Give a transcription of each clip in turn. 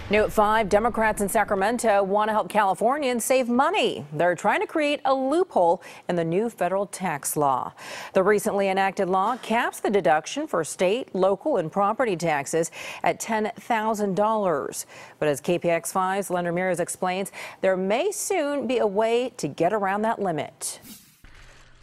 New at 5, Democrats in Sacramento want to help Californians save money. They're trying to create a loophole in the new federal tax law. The recently enacted law caps the deduction for state, local, and property taxes at $10,000. But as KPIX 5's Len Ramirez explains, there may soon be a way to get around that limit.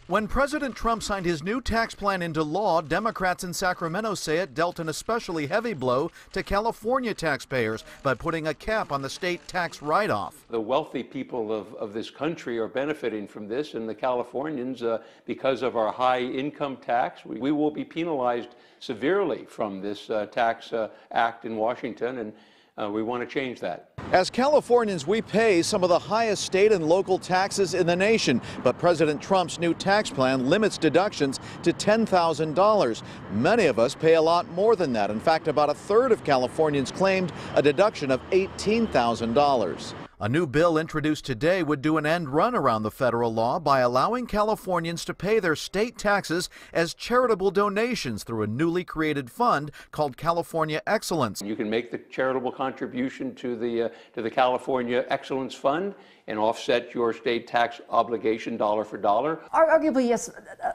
When President Trump signed his new tax plan into law, Democrats in Sacramento say it dealt an especially heavy blow to California taxpayers by putting a cap on the state tax write-off. The wealthy people of this country are benefiting from this, and the Californians, because of our high income tax, we will be penalized severely from this tax act in Washington, and we want to change that. As Californians, we pay some of the highest state and local taxes in the nation, but President Trump's new tax plan limits deductions to $10,000. Many of us pay a lot more than that. In fact, about a third of Californians claimed a deduction of $18,000. A new bill introduced today would do an end run around the federal law by allowing Californians to pay their state taxes as charitable donations through a newly created fund called California Excellence. You can make the charitable contribution to the California Excellence Fund and offset your state tax obligation dollar for dollar. Arguably, yes,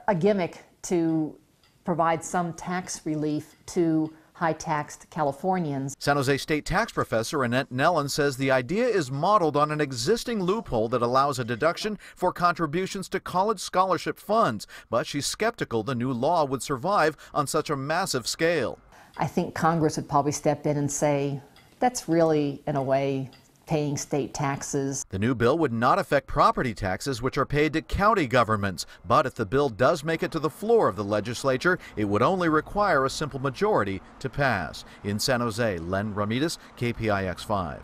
a gimmick to provide some tax relief to high-taxed Californians. San Jose State tax professor Annette Nellen says the idea is modeled on an existing loophole that allows a deduction for contributions to college scholarship funds, but she's skeptical the new law would survive on such a massive scale. I think Congress would probably step in and say, that's really, in a way, paying state taxes. The new bill would not affect property taxes, which are paid to county governments. But if the bill does make it to the floor of the legislature, it would only require a simple majority to pass. In San Jose, Len Ramirez, KPIX 5.